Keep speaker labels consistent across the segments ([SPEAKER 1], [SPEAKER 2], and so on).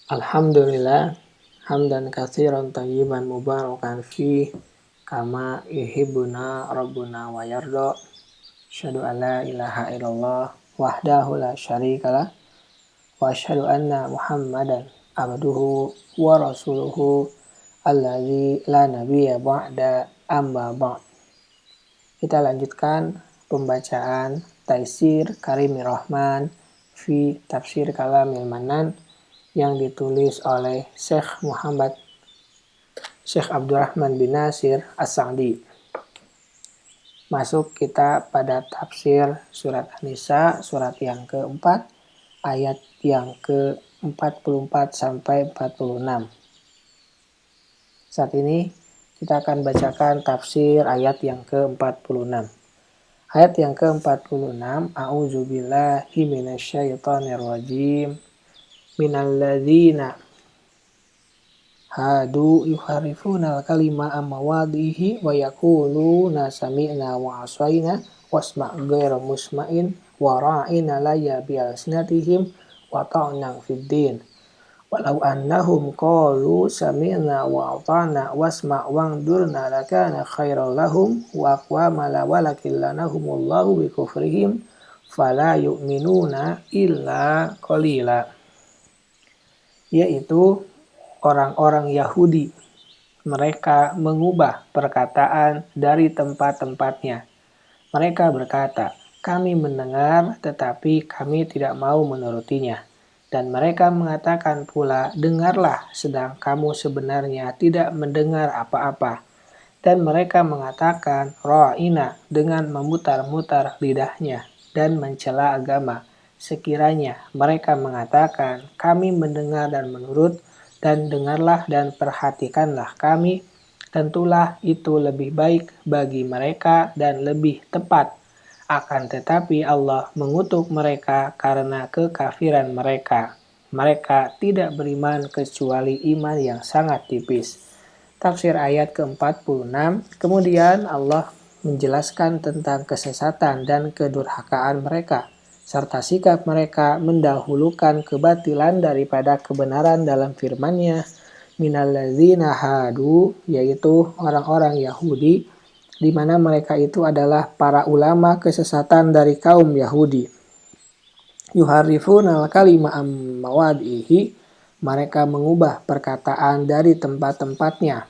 [SPEAKER 1] Alhamdulillah, hamdan katsiran thayyiban mubarakan fi kama yuhibbuna rabbuna wa yarda. Asyhadu an la ilaha illallah wahdahu la syarikalah wa asyhadu anna Muhammadan abduhu wa rasuluhu alladzi la nabiyya ba'da amma ba'd. Kita lanjutkan pembacaan Taisir Karimir Rahman fi Tafsir Kalamil Manan yang ditulis oleh Syekh Abdurrahman bin Nasir As-Sa'di. Masuk kita pada tafsir surat An-Nisa, surat yang keempat, ayat yang ke-44 sampai 46. Saat ini kita akan bacakan tafsir ayat yang ke-46. Ayat yang ke-46, A'udzubillahi minasyaitonirrajim. Minalladzina hadu yuharifuna al-kalima amawadihi wa yaquluna sami'na wa asayna wasma' ghairu musma'in wa ra'ina layya bi alsinatihim wa ta'na fid din walau annahum qalu sami'na wa ata'na wasma' wangdurna lakana khairan lahum wa aqwama walakin lanahumullahu bi kufrihim fala yu'minuna illa qalila. Yaitu orang-orang Yahudi. Mereka mengubah perkataan dari tempat-tempatnya. Mereka berkata, kami mendengar tetapi kami tidak mau menurutinya. Dan mereka mengatakan pula, dengarlah sedang kamu sebenarnya tidak mendengar apa-apa. Dan mereka mengatakan, ra'ina dengan memutar-mutar lidahnya dan mencela agama. Sekiranya mereka mengatakan, kami mendengar dan menurut, dan dengarlah dan perhatikanlah kami, tentulah itu lebih baik bagi mereka dan lebih tepat. Akan tetapi Allah mengutuk mereka karena kekafiran mereka. Mereka tidak beriman kecuali iman yang sangat tipis. Tafsir ayat ke-46, kemudian Allah menjelaskan tentang kesesatan dan kedurhakaan mereka, serta sikap mereka mendahulukan kebatilan daripada kebenaran dalam firman-Nya, minalladzina hadu, yaitu orang-orang Yahudi, di mana mereka itu adalah para ulama kesesatan dari kaum Yahudi. Yuharifuna al-kalima am mawadihi, mereka mengubah perkataan dari tempat-tempatnya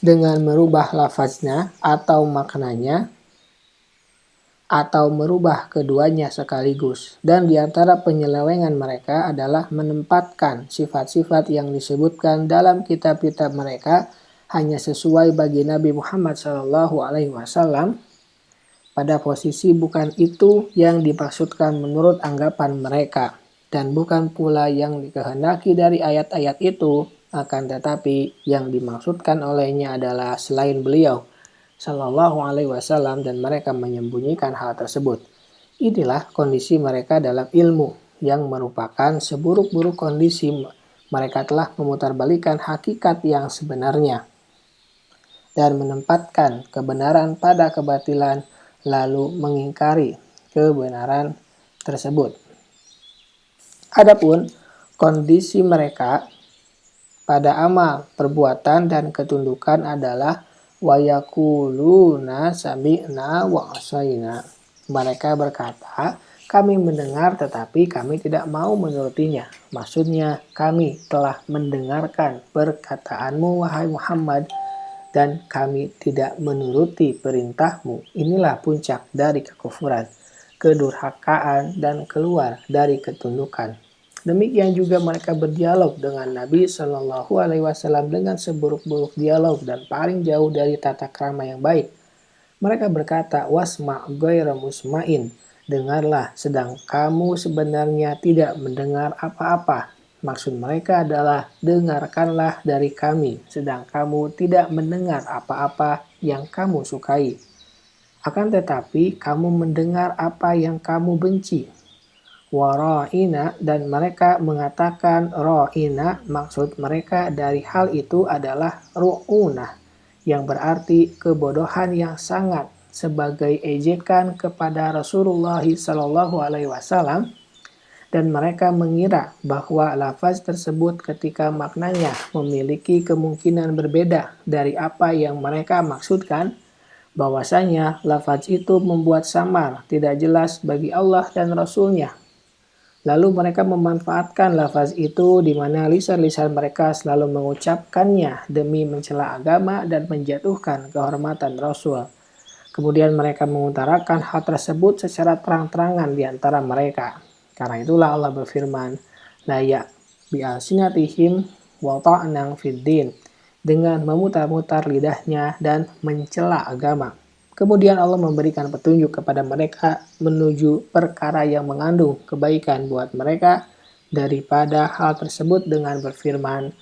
[SPEAKER 1] dengan merubah lafaznya atau maknanya, atau merubah keduanya sekaligus. Dan di antara penyelewengan mereka adalah menempatkan sifat-sifat yang disebutkan dalam kitab-kitab mereka hanya sesuai bagi Nabi Muhammad SAW pada posisi bukan itu yang dimaksudkan menurut anggapan mereka, dan bukan pula yang dikehendaki dari ayat-ayat itu, akan tetapi yang dimaksudkan olehnya adalah selain beliau Sallallahu Alaihi Wasallam, dan mereka menyembunyikan hal tersebut. Inilah kondisi mereka dalam ilmu, yang merupakan seburuk-buruk kondisi. Mereka telah memutarbalikkan hakikat yang sebenarnya dan menempatkan kebenaran pada kebatilan, lalu mengingkari kebenaran tersebut. Adapun kondisi mereka pada amal, perbuatan, dan ketundukan adalah wa yaquluna sami'na wa asayna. Mereka berkata, kami mendengar tetapi kami tidak mau menurutinya. Maksudnya, kami telah mendengarkan perkataanmu wahai Muhammad, dan kami tidak menuruti perintahmu. Inilah puncak dari kekufuran, kedurhakaan, dan keluar dari ketundukan. Demikian juga mereka berdialog dengan Nabi Shallallahu Alaihi Wasallam dengan seburuk-buruk dialog dan paling jauh dari tata krama yang baik. Mereka berkata, wasma' ghairu musma'in, dengarlah sedang kamu sebenarnya tidak mendengar apa-apa. Maksud mereka adalah, dengarkanlah dari kami sedang kamu tidak mendengar apa-apa yang kamu sukai. Akan tetapi kamu mendengar apa yang kamu benci. Wara'ina, dan mereka mengatakan ra'ina, maksud mereka dari hal itu adalah ru'unah, yang berarti kebodohan yang sangat, sebagai ejekan kepada Rasulullah SAW dan mereka mengira bahwa lafaz tersebut ketika maknanya memiliki kemungkinan berbeda dari apa yang mereka maksudkan, bahwasanya lafaz itu membuat samar, tidak jelas bagi Allah dan Rasul-Nya. Lalu mereka memanfaatkan lafaz itu di mana lisan-lisan mereka selalu mengucapkannya demi mencela agama dan menjatuhkan kehormatan Rasul. Kemudian mereka mengutarakan hal tersebut secara terang-terangan di antara mereka. Karena itulah Allah berfirman, la ya bi'alsinatihim wa ta'nang fid din, dengan memutar-mutar lidahnya dan mencela agama. Kemudian Allah memberikan petunjuk kepada mereka menuju perkara yang mengandung kebaikan buat mereka daripada hal tersebut dengan berfirman,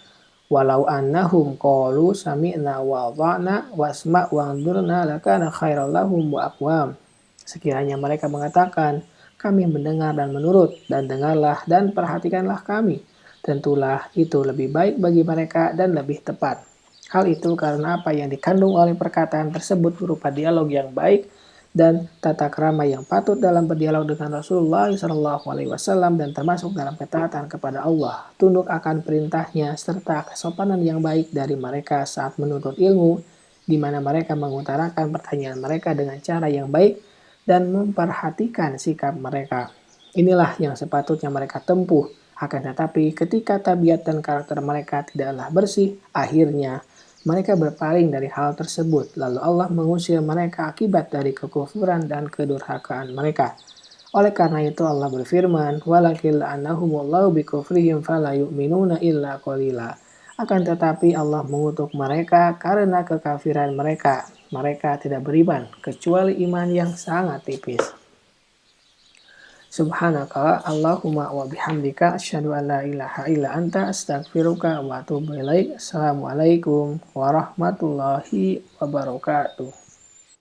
[SPEAKER 1] walau annahum qalu sami'na wa ata'na wasma' wanzurna lakana khairal lahum wa aqwam. Sekiranya mereka mengatakan, kami mendengar dan menurut, dan dengarlah dan perhatikanlah kami. Tentulah itu lebih baik bagi mereka dan lebih tepat. Hal itu karena apa yang dikandung oleh perkataan tersebut berupa dialog yang baik dan tata krama yang patut dalam berdialog dengan Rasulullah SAW dan termasuk dalam ketaatan kepada Allah, tunduk akan perintahnya serta kesopanan yang baik dari mereka saat menuntut ilmu, di mana mereka mengutarakan pertanyaan mereka dengan cara yang baik dan memperhatikan sikap mereka. Inilah yang sepatutnya mereka tempuh. Akan tetapi ketika tabiat dan karakter mereka tidaklah bersih, akhirnya mereka berpaling dari hal tersebut, lalu Allah mengusir mereka akibat dari kekufuran dan kedurhakaan mereka. Oleh karena itu Allah berfirman, "Walakil annahumullahu bikufrihim fala yu'minuna illa qalila." Akan tetapi Allah mengutuk mereka karena kekafiran mereka. Mereka tidak beriman kecuali iman yang sangat tipis. Subhanaka Allahumma wa bihamdika asyhadu an la ilaha illa anta astaghfiruka wa atubu ilaik. Assalamualaikum warahmatullahi wabarakatuh.